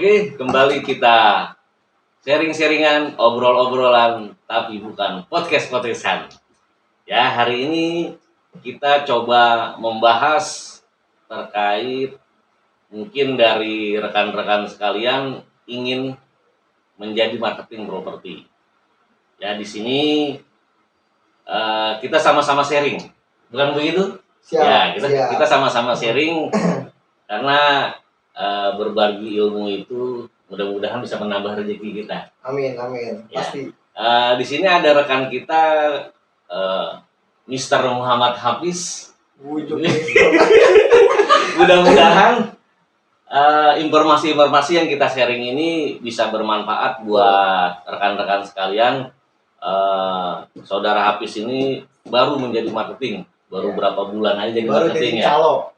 Oke, kembali kita sharing-sharingan, obrol-obrolan, tapi bukan podcast-podcastan. Ya, hari ini kita coba membahas terkait mungkin dari rekan-rekan sekalian ingin menjadi marketing properti. Ya, di sini kita sama-sama sharing, bukan begitu? Siap, ya, kita sama-sama sharing karena berbagi ilmu itu mudah-mudahan bisa menambah rezeki kita. Amin, Ya. pasti. Di sini ada rekan kita, Mr. Muhammad Hafiz. Mudah-mudahan informasi-informasi yang kita sharing ini bisa bermanfaat buat rekan-rekan sekalian. Saudara Hafiz ini baru menjadi marketing. Baru berapa bulan aja jadi baru marketing jadi ya. Calo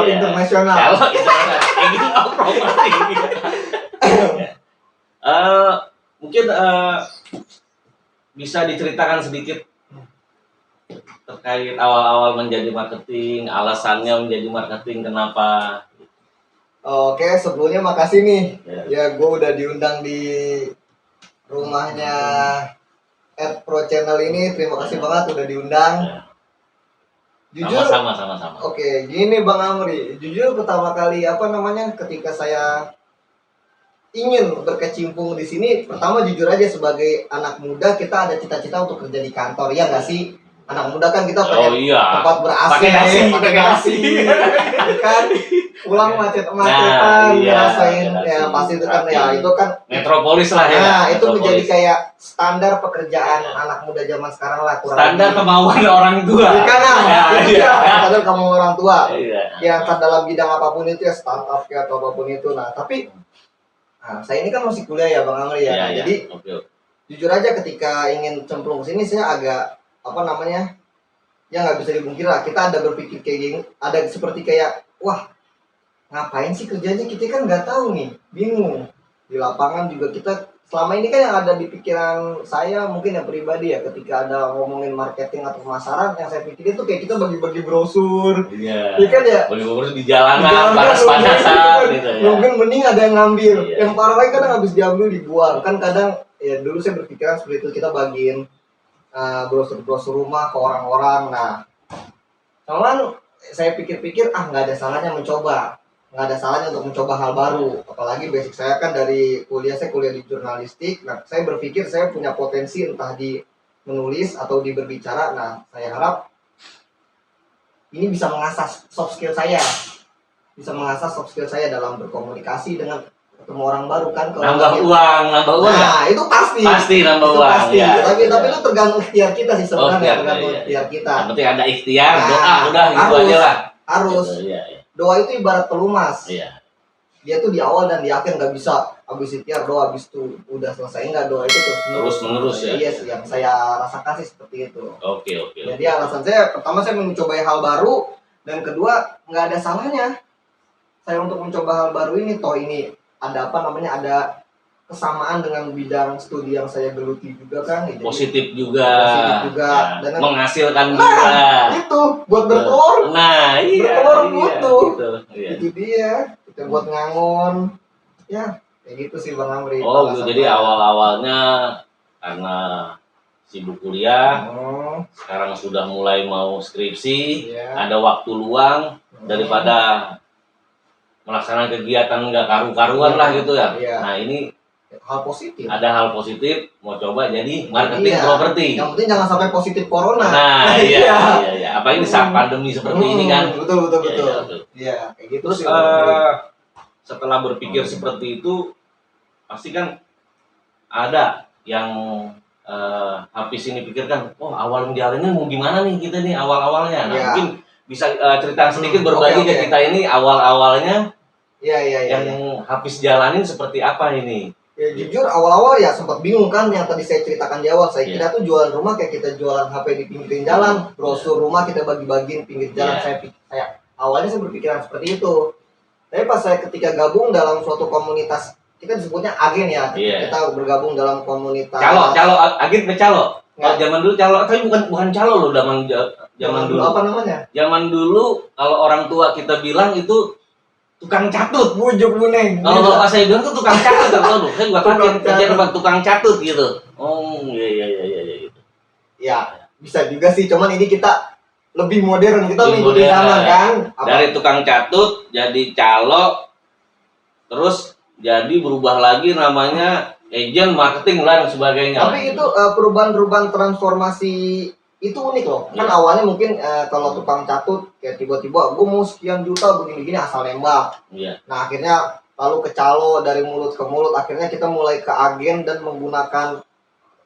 internasional. Calo mungkin bisa diceritakan sedikit terkait awal-awal menjadi marketing, alasannya menjadi marketing, kenapa? Oke, sebelumnya makasih nih. Ya, gue udah diundang di rumahnya Pro Channel ini. Terima kasih banget udah diundang. Jujur, sama. Oke, gini Bang Amri. Jujur pertama kali ketika saya ingin berkecimpung di sini, pertama jujur aja sebagai anak muda kita ada cita-cita untuk kerja di kantor, ya nggak sih? Anak muda kan kita pengen tempat ber-AC, pakai nasi, kan? Pulang macet-macetan, ngerasain pasti itu kan itu kan metropolis lah ya. Nah, itu menjadi kayak standar pekerjaan anak muda zaman sekarang lah, kurang standar kemauan orang tua. Standar kemauan orang tua. Yang dalam bidang apapun itu ya, startup ya atau apapun itu. Nah, tapi saya ini kan masih kuliah ya Bang Amri ya. Jadi jujur aja ketika ingin cemplung ke sini saya agak ya nggak bisa dipungkiri lah, kita ada berpikir kayak gini, ada seperti kayak wah ngapain sih kerjanya, kita kan nggak tahu nih, bingung. Di lapangan juga kita selama ini kan yang ada di pikiran saya mungkin yang pribadi ya, ketika ada ngomongin marketing atau pemasaran, yang saya pikirin tuh kayak kita bagi-bagi brosur. Iya. Kan ya. Bagi brosur di jalanan, panas-panasan gitu ya. Mungkin mending ada yang ngambil. Yang parah lagi kadang habis diambil dibuang. Kan kadang ya dulu saya berpikiran seperti itu, kita bagiin brosur-brosur rumah ke orang-orang. Nah, cuman saya pikir-pikir nggak ada salahnya mencoba. Nggak ada salahnya untuk mencoba hal baru, apalagi basic saya kan dari kuliah, saya kuliah di jurnalistik. Nah, saya berpikir saya punya potensi entah di menulis atau di berbicara. Nah, saya harap ini bisa mengasah soft skill saya, dalam berkomunikasi dengan ketemu orang baru kan. Nambah uang. Nah, itu pasti nambah uang. Ya. Tapi itu tergantung ikhtiar kita sih sebenarnya, ikhtiar kita. Yang penting ada ikhtiar, doa udah gitu aja lah. Harus. Doa itu ibarat pelumas. Dia tuh di awal dan di akhir, nggak bisa habis ikhtiar doa habis itu udah selesai, nggak. Doa itu terus menerus ya. Iya sih, yang saya rasakan sih seperti itu. Oke. Jadi alasan saya pertama saya mencoba hal baru, dan kedua nggak ada salahnya saya untuk mencoba hal baru ini. Toh ini ada ada kesamaan dengan bidang studi yang saya geluti juga kan. Jadi positif juga. Ya. Dan menghasilkan juga. Itu buat bertelur. Bertelur butuh. Itu dia. Kita buat ngangon. Ya, kayak gitu sih Bang Amri. Jadi awal-awalnya karena sibuk kuliah, sekarang sudah mulai mau skripsi, ada waktu luang, daripada melaksanakan kegiatan nggak karu-karuan lah gitu ya. Nah, ini hal positif. Ada hal positif, mau coba jadi marketing properti. Yang penting jangan sampai positif corona. Nah, iya. Apalagi di saat pandemi seperti ini kan. Betul. Iya, kayak gitu. Terus setelah berpikir seperti itu, pasti kan ada yang Hafiz ini pikirkan, awal jalannya mau gimana nih kita nih awal-awalnya. Nah, mungkin bisa cerita sedikit berbagi ke kita ini awal-awalnya. Yang Hafiz jalanin seperti apa ini? Ya jujur awal-awal ya sempat bingung kan, yang tadi saya ceritakan di awal. Saya kira tuh jualan rumah kayak kita jualan HP di pinggir jalan, brosur rumah kita bagi-bagiin pinggir jalan. Saya awalnya saya berpikiran seperti itu. Tapi pas saya ketika gabung dalam suatu komunitas, kita disebutnya agen ya. Kita bergabung dalam komunitas. Agen calo. Zaman dulu calo, tapi bukan calo loh, zaman dulu. Apa namanya? Zaman dulu kalau orang tua kita bilang itu tukang catut. Bujuk buneng. Kalau bapak saya bilang tuh tukang catut, tahu saya juga kaget kerjaan buat tukang catut gitu. Oh iya gitu. Ya, bisa juga sih, cuman ini kita lebih modern, kita Lebih mengikuti modern. zaman kan. Dari tukang catut jadi calo, terus jadi berubah lagi namanya agent marketing dan sebagainya. Tapi itu perubahan transformasi itu unik loh. Kan Iya. awalnya mungkin kalau tukang catut kayak tiba-tiba gue mau sekian juta begini-gini asal nembak. Iya. Nah akhirnya lalu ke calo, dari mulut ke mulut, akhirnya kita mulai ke agen dan menggunakan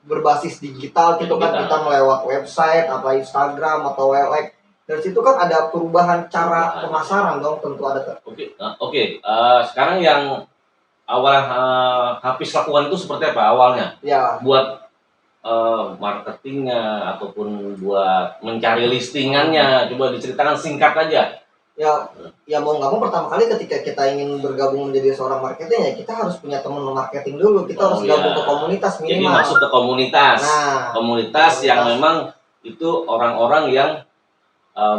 berbasis digital gitu kan, kita melewat website atau Instagram atau WLX. Dari situ kan ada perubahan cara pemasaran dong, tentu ada. Oke. Sekarang yang awal Hafiz lakukan itu seperti apa awalnya? Ya, Buat marketingnya ataupun buat mencari listingannya, coba diceritakan singkat aja. ya mau nggak mau pertama kali ketika kita ingin bergabung menjadi seorang marketing ya kita harus punya teman marketing dulu, kita harus gabung ke komunitas Jadi minimal. masuk ke komunitas. Nah, komunitas yang memang itu orang-orang yang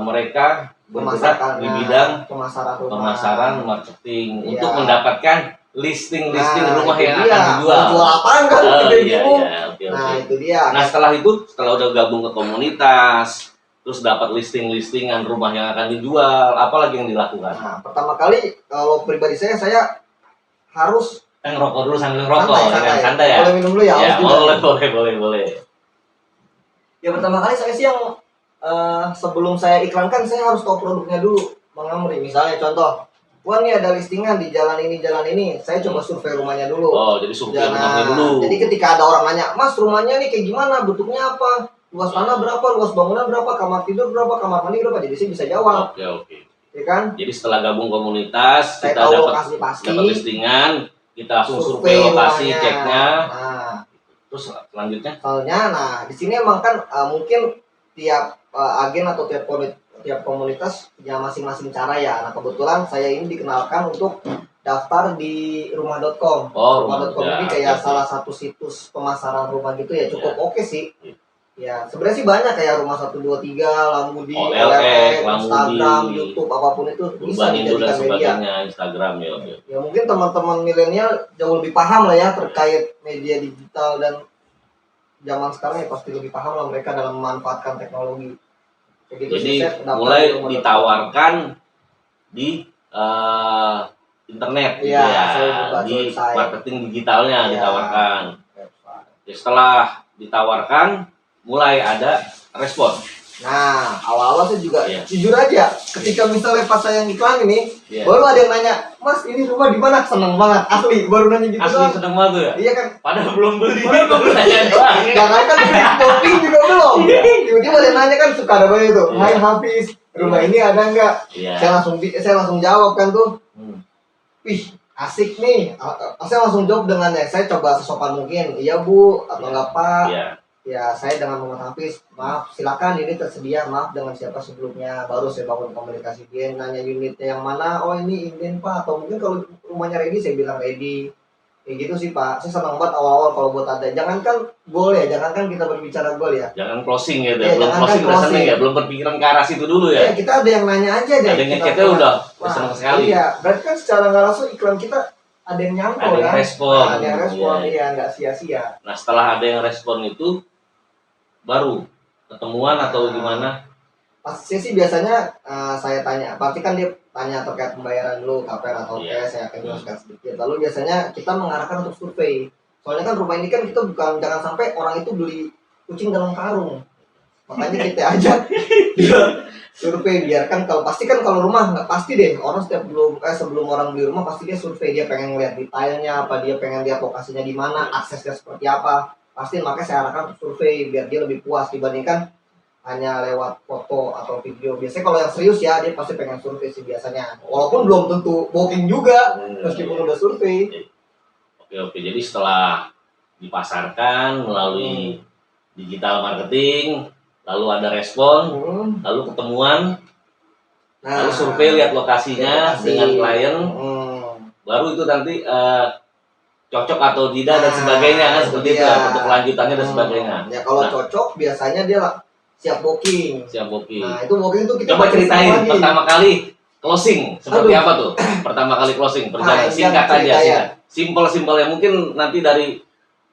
mereka bergerak di bidang pemasaran marketing Iya. untuk mendapatkan listing rumah itu yang dia. akan dijual. Mau jual apaan kan? Oke. Nah itu dia. Nah setelah udah gabung ke komunitas, terus dapat listingan rumah yang akan dijual, apa lagi yang dilakukan? Nah pertama kali kalau pribadi saya harus Ngerokok dulu sambil ngerokok, santai ya. Boleh minum dulu ya? Ya boleh. Ya pertama kali saya sih yang sebelum saya iklankan saya harus tahu produknya dulu, Bang Amri. Misalnya contoh, wah nih ada listingan di jalan ini, saya coba survei rumahnya dulu. Oh, jadi survei rumahnya dulu. Jadi ketika ada orang nanya, Mas rumahnya nih kayak gimana, bentuknya apa, luas tanah berapa, luas bangunan berapa, kamar tidur berapa, kamar mandi berapa, jadi saya bisa jawab. Oke. Ya kan? Jadi setelah gabung komunitas, Saya kita tahu dapat lokasi pasti, listingan, kita langsung survei lokasi, rumahnya. ceknya. Nah, Terus selanjutnya? soalnya, nah di sini emang kan mungkin tiap agen atau tiap komunitas punya masing-masing cara ya. Nah kebetulan saya ini dikenalkan untuk daftar di rumah.com. Rumah.com ini kayak salah satu situs pemasaran rumah gitu ya, cukup oke sih. Ya sebenarnya sih banyak kayak Rumah 123, Lamudi, OLX, Instagram, YouTube, apapun itu bisa dijadikan media. Instagram ya. Ya mungkin teman-teman milenial jauh lebih paham lah ya terkait media digital, dan zaman sekarang ya pasti lebih paham lah mereka dalam memanfaatkan teknologi. Gitu. Jadi mulai ditawarkan di internet di marketing digitalnya ditawarkan. Setelah ditawarkan mulai ada respon. Nah, awal-awal saya juga jujur aja, ketika misalnya pas saya yang iklan ini, baru ada yang nanya, Mas ini rumah di mana? Seneng banget, asli, baru nanya gitu. Asli seneng banget ya? Iya kan? Padahal belum beli. Baru nanya doang. Jangan kan beli topping juga belum. Tiba-tiba ada yang nanya kan suka ada banyak tuh. Hai Hafiz, rumah ini ada nggak? Saya langsung jawab kan tuh. Wih, asik nih. Saya langsung jawab dengan saya coba sesopan mungkin. Iya Bu, atau enggak Pak? Ya saya dengan Muhammad Hafiz, maaf silakan ini tersedia, maaf dengan siapa sebelumnya, baru saya bangun komunikasi. Dia nanya unitnya yang mana, oh ini inden Pak, atau mungkin kalau rumahnya ready saya bilang ready. Kayak gitu sih Pak, saya senang banget awal-awal kalau buat ada, jangankan goal ya, jangankan kita berbicara goal ya, jangan closing gitu ya, belum closing udah seneng ya, belum berpikiran ke arah situ dulu ya. Kita ada yang nanya aja deh, ada yang ngechatnya udah seneng sekali. Iya, berarti kan secara nggak langsung iklan kita ada yang nyangkau kan, ada yang respon, iya nggak sia-sia. Nah setelah ada yang respon itu baru ketemuan atau gimana? Pasti sih biasanya saya tanya, pasti kan dia tanya terkait pembayaran dulu, KPR atau cash, saya akan jelaskan sedikit. Lalu biasanya kita mengarahkan untuk survei. Soalnya kan rumah ini kan kita bukan, jangan sampai orang itu beli kucing dalam karung. Makanya kita ajak survei, biarkan kalau pasti kan kalau rumah nggak pasti deh, orang sebelum orang beli rumah pasti dia survei, dia pengen lihat detailnya apa, dia pengen lihat lokasinya di mana, aksesnya seperti apa. Pasti makanya saya arahkan survei biar dia lebih puas dibandingkan hanya lewat foto atau video. Biasanya kalau yang serius ya dia pasti pengen survei sih biasanya. Walaupun belum tentu booking juga meskipun udah survei. Oke. Jadi setelah dipasarkan melalui digital marketing, lalu ada respon, lalu ketemuan, lalu survei lihat lokasinya dengan klien, baru itu nanti cocok atau tidak dan sebagainya kan seperti itu untuk kelanjutannya dan sebagainya. Ya kalau cocok biasanya dia siap booking. Nah itu booking itu kita coba ceritain pertama kali closing seperti Aduh. apa tuh? Pertama kali closing, perjalanan Panjang singkat aja, cerita ya. simpel ya. Mungkin nanti dari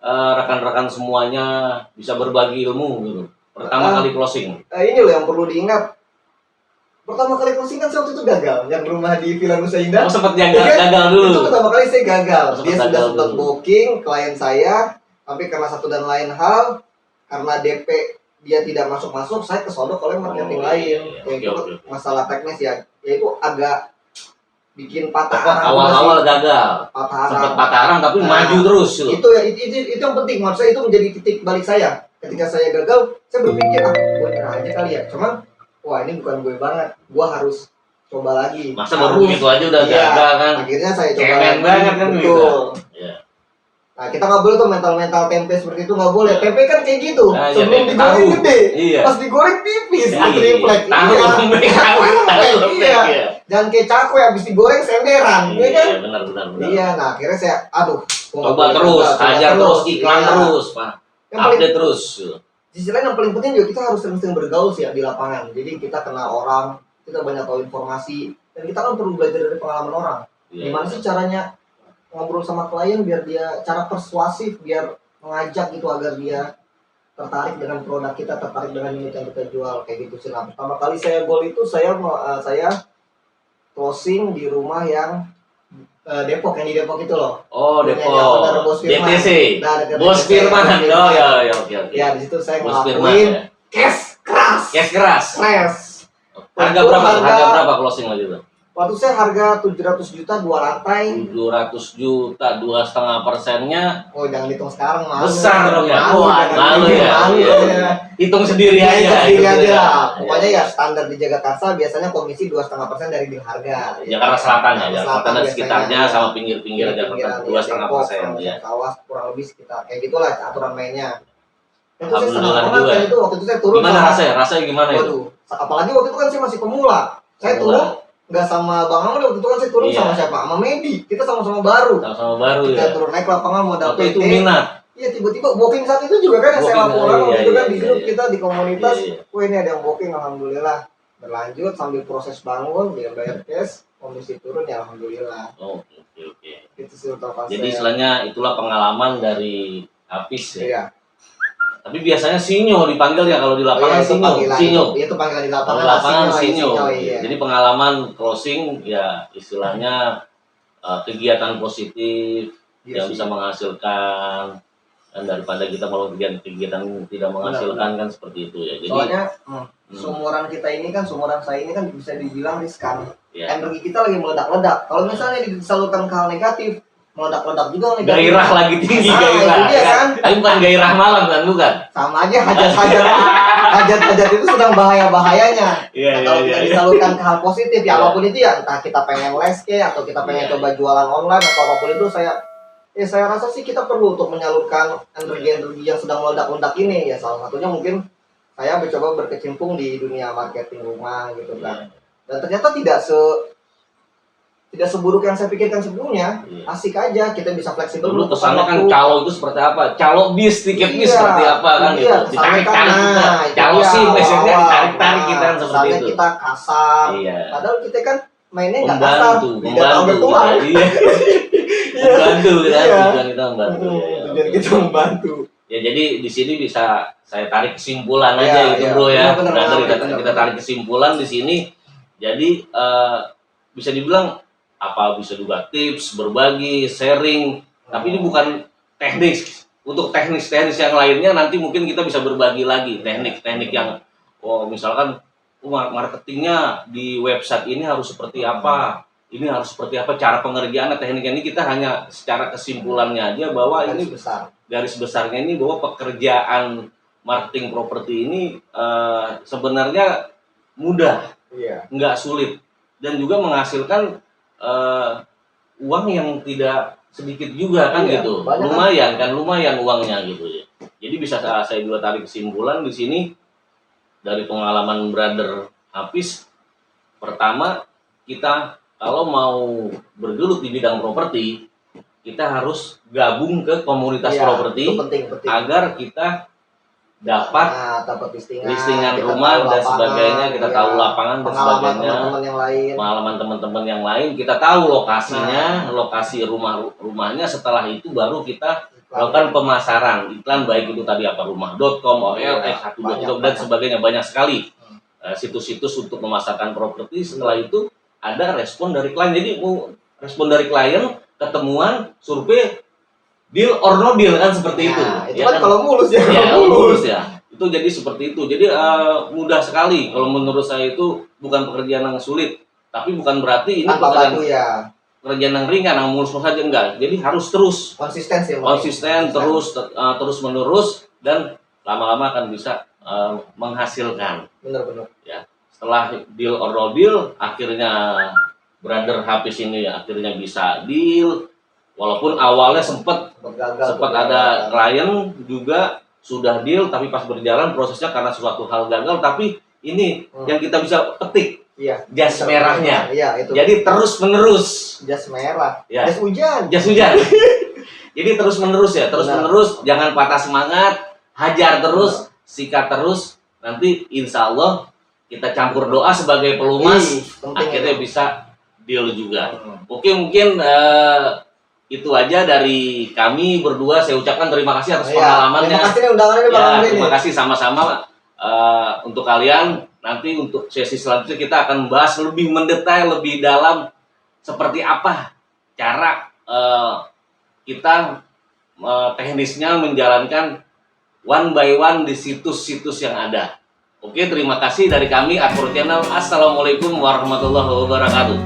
rekan-rekan semuanya bisa berbagi ilmu gitu. Pertama kali closing. Ini loh yang perlu diingat. Pertama kali closing kan saya waktu itu gagal, yang rumah di Villa Nusa Indah. Oh, sempat gagal dulu. Itu pertama kali saya gagal. Oh, Dia sudah sempat booking klien saya, tapi karena satu dan lain hal, karena DP dia tidak masuk, saya kesodok oleh marketing lain. Itu masalah teknis ya. Ya itu agak bikin patah arang. Awal-awal gagal. Sempat patah arang tapi maju terus. Itu yang penting. Maksud saya itu menjadi titik balik saya. Ketika saya gagal, saya berpikir gue nyerah aja kali ya. Cuman wah ini bukan gue banget, gue harus coba lagi. Masa baru begitu aja udah gagal kan? Akhirnya saya coba lagi. Banget kan betul. Ya. Nah kita nggak boleh tuh mental tempe seperti itu, nggak boleh. Tempe kan kayak gitu, sebelum digoreng gede, pas digoreng tipis, triplek. Iya. Jangan kayak cakwe habis digoreng senderan, ya kan? Benar. Iya, nah akhirnya saya, coba terus, hajar terus, iklan terus, Pak. Update terus. Di sisi lain yang paling penting juga kita harus sering-sering bergaul sih ya di lapangan. Jadi kita kenal orang, kita banyak tahu informasi, dan kita kan perlu belajar dari pengalaman orang. Gimana sih caranya ngobrol sama klien biar dia cara persuasif, biar mengajak gitu agar dia tertarik dengan produk kita, tertarik dengan unit yang kita jual kayak gitu sih. Nah, pertama kali saya goal itu saya closing di rumah yang Depok, yang di Depok itu loh. Oh, Depok. DTC. Bos Firman. Oh ya, oke. Ya, di situ saya ngelakuin cash keras. Harga berapa closing lagi tuh? Waktu saya harga 700 juta 2 lantai. 700 juta 2,5%-nya. Oh, jangan hitung sekarang, malu. Besar dong ya. Malu ya. Hitung sendiri aja. Pokoknya ya standar di Jagakarsa biasanya komisi 2,5% dari deal harga. Jakarta Selatan ya. Jakarta dan sekitarnya sama pinggir-pinggir Jakarta 2,5% ya. Kawas kurang lebih sekitar kayak gitulah aturan mainnya. Itu saya senang banget itu waktu itu saya turun. Gimana rasanya gimana itu? Waduh, apalagi waktu itu kan saya masih pemula. Saya turun nggak sama Bang Amr, waktu itu kan saya turun sama siapa? Sama Medi. Kita sama-sama baru. Kita turun naik lapangan modal PT. Itu minat. Iya, tiba-tiba booking saat itu juga kan yang saya laporan waktu itu kan di grup kita di komunitas. Wah, ini ada yang booking, alhamdulillah. Berlanjut sambil proses bangun, dia bayar cash, komisi turun ya alhamdulillah. Oke. Itu sih utama. Jadi istilahnya itulah pengalaman dari Hafiz ya. Iya. Tapi biasanya Sinyo dipanggil ya kalau di lapangan. Sinyo. Itu panggilan di lapangan. Di lapangan Sinyo. Iya. Jadi pengalaman closing ya istilahnya kegiatan positif yang bisa menghasilkan, dan daripada kita melakukan kegiatan tidak menghasilkan kan seperti itu ya. Jadi soalnya seumuran kita ini kan, seumuran saya ini kan bisa dibilang riskan. Energi kita lagi meledak-ledak. Kalau misalnya disalurkan ke hal negatif, meledak-ledak juga nih. Gairah lagi tinggi, gairah. Kan? Tapi bukan gairah malam kan, bukan? Sama aja hajat itu sedang bahaya-bahayanya. Kalau kita disalurkan ke hal positif, ya apapun itu ya, entah kita pengen les atau kita pengen coba jualan online atau apapun itu, saya rasa sih kita perlu untuk menyalurkan energi-energi yang sedang meledak-ledak ini. Ya salah satunya mungkin saya mencoba berkecimpung di dunia marketing rumah gitu kan. Dan ternyata tidak seburuk yang saya pikirkan sebelumnya. Asik aja, kita bisa fleksibel. Dulu kesannya kan calo itu seperti apa? Calo bis, tiket bis seperti apa kan gitu. Ditarik-tarik kita. Calo SIM biasanya ditarik-tarik kita kan seperti itu. Kita kasar. Padahal kita kan mainnya nggak kasar. Membantu. Membantu kita membantu. Tujuan kita membantu. Ya jadi di sini bisa saya tarik kesimpulan aja gitu bro ya. Dari kita tarik kesimpulan di sini. Jadi bisa dibilang apa bisa juga tips, berbagi, sharing, tapi ini bukan teknik. Untuk teknis-teknis yang lainnya nanti mungkin kita bisa berbagi lagi teknik-teknik yang misalkan marketingnya di website ini harus seperti apa, ini harus seperti apa, cara pengerjaannya, tekniknya ini kita hanya secara kesimpulannya aja bahwa ini garis besarnya ini bahwa pekerjaan marketing properti ini sebenarnya mudah, nggak sulit, dan juga menghasilkan uang yang tidak sedikit juga kan gitu. Lumayan uangnya gitu ya. Jadi bisa saya juga tarik kesimpulan di sini dari pengalaman brother Hafiz. Pertama, kita kalau mau bergelut di bidang properti, kita harus gabung ke komunitas properti agar kita dapat dapat listingan rumah dan sebagainya, kita tahu lapangan dan sebagainya, pengalaman teman-teman yang lain, kita tahu lokasinya, lokasi rumahnya. Setelah itu baru kita lakukan pemasaran iklan, baik itu tadi apa rumah.com, OLX, 123 dan sebagainya, banyak sekali situs-situs untuk memasarkan properti. Setelah itu ada respon dari klien. Jadi respon dari klien, ketemuan, survei, deal or no deal kan seperti itu. Itu ya kan kalau mulus ya. Mulus ya. Itu jadi seperti itu. Jadi mudah sekali. Kalau menurut saya itu bukan pekerjaan yang sulit, tapi bukan berarti ini pekerjaan yang ringan, yang mulus saja enggak. Jadi harus terus konsisten terus menerus, dan lama-lama akan bisa menghasilkan. Benar-benar. Ya. Setelah deal or no deal, akhirnya Brother Hafiz ini akhirnya bisa deal. Walaupun awalnya sempat ada klien juga sudah deal, tapi pas berjalan prosesnya karena suatu hal gagal. Tapi ini yang kita bisa petik, jas merahnya. Itu. Jadi terus menerus. Jas merah. Ya. Jas hujan. Jadi terus menerus ya, menerus. Jangan patah semangat, hajar terus, sikat terus. Nanti insya Allah kita campur doa sebagai pelumas, akhirnya bisa deal juga. Oke, mungkin itu aja dari kami berdua. Saya ucapkan terima kasih atas pengalamannya. Terima kasih undangannya Bang. Terima kasih sama-sama untuk kalian. Nanti untuk sesi selanjutnya kita akan membahas lebih mendetail, lebih dalam seperti apa cara kita teknisnya menjalankan one by one di situs-situs yang ada. Oke, terima kasih dari kami Akpro Channel. Assalamualaikum warahmatullahi wabarakatuh.